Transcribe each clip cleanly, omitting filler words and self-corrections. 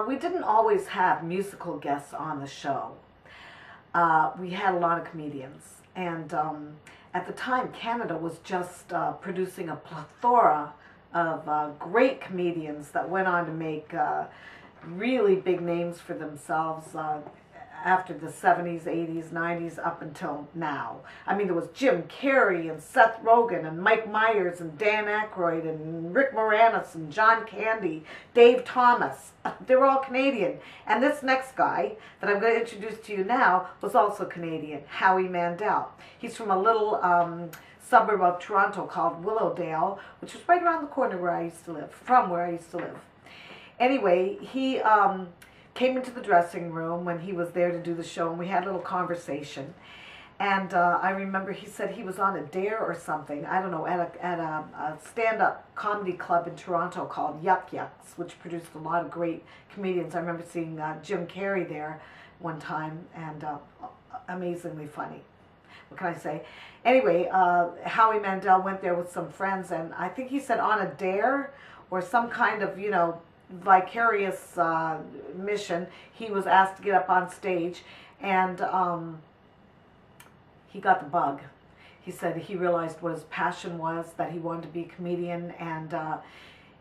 we didn't always have musical guests on the show. We had a lot of comedians. And at the time, Canada was just producing a plethora of great comedians that went on to make really big names for themselves after the 70s, 80s, 90s, up until now. I mean, there was Jim Carrey and Seth Rogen and Mike Myers and Dan Aykroyd and Rick Moranis and John Candy, Dave Thomas. They were all Canadian. And this next guy that I'm going to introduce to you now was also Canadian, Howie Mandel. He's from a little suburb of Toronto called Willowdale, which was right around the corner where I used to live, from where I used to live. Anyway, he came into the dressing room when he was there to do the show, and we had a little conversation. And I remember he said he was on a dare or something, I don't know, at a stand-up comedy club in Toronto called Yuck Yucks, which produced a lot of great comedians. I remember seeing Jim Carrey there one time, and amazingly funny. What can I say? Anyway, Howie Mandel went there with some friends, and I think he said on a dare or some kind of, you know, vicarious mission, he was asked to get up on stage, and he got the bug. He said he realized what his passion was, that he wanted to be a comedian, and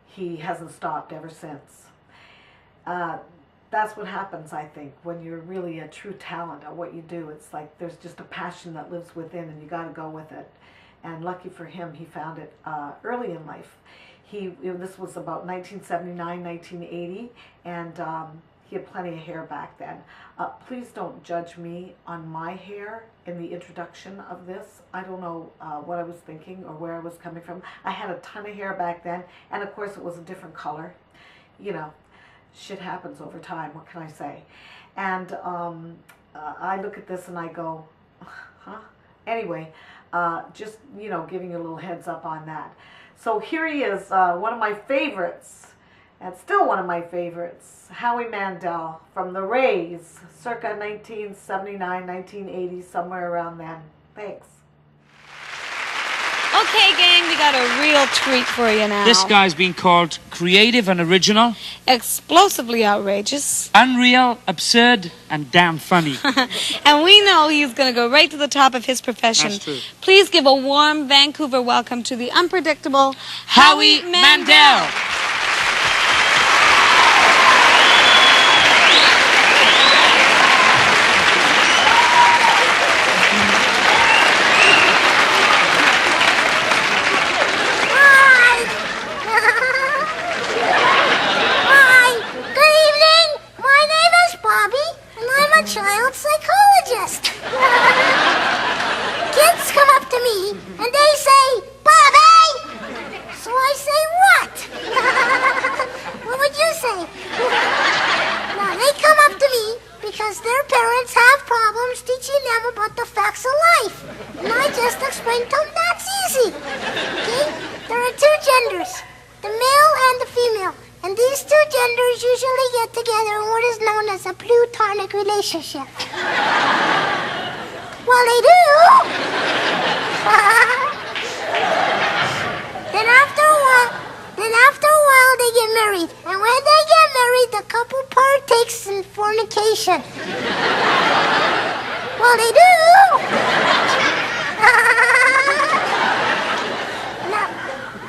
he hasn't stopped ever since. That's what happens, I think, when you're really a true talent at what you do. It's like there's just a passion that lives within, and you got to go with it. And lucky for him, he found it early in life. This was about 1979, 1980, and he had plenty of hair back then. Please don't judge me on my hair in the introduction of this. I don't know what I was thinking or where I was coming from. I had a ton of hair back then, and of course it was a different color. You know, shit happens over time, what can I say? And I look at this and I go, huh? Anyway, just, you know, giving you a little heads up on that. So here he is, one of my favorites, and still one of my favorites, Howie Mandel from the Raes, circa 1979, 1980, somewhere around then. Thanks. Okay, gang, we got a real treat for you now. This guy's been called creative and original, explosively outrageous, unreal, absurd, and damn funny. and we know he's going to go right to the top of his profession. That's true. Please give a warm Vancouver welcome to the unpredictable Howie Mandel. Child psychologist. Kids come up to me and they say, Bobby! So I say, what? What would you say? Now, they come up to me because their parents have problems teaching them about the facts of life. And I just explain to them that's easy. Okay? There are two genders, the male and the female. And these two genders usually get together in what is known as a platonic relationship. Well, they do. Then after a while, they get married. And when they get married, the couple partakes in fornication. Well, they do.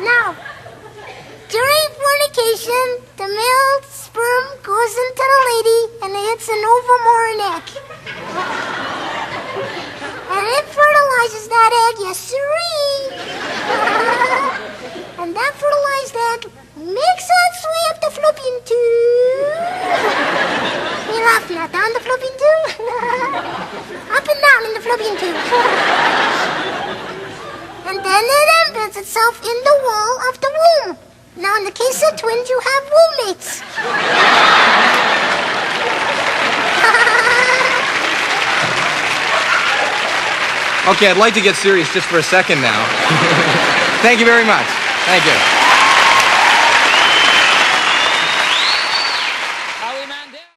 Now, during fornication, the male sperm goes into the lady and it hits an ovum or an egg. And it fertilizes that egg, yes sirree. And that fertilized egg makes its way up the fallopian tube. You laughing at down the fallopian tube? Up and down in the fallopian tube. And then it embeds itself in the wall of the womb. Now, in the case of twins, you have roommates. Okay, I'd like to get serious just for a second now. Thank you very much. Thank you.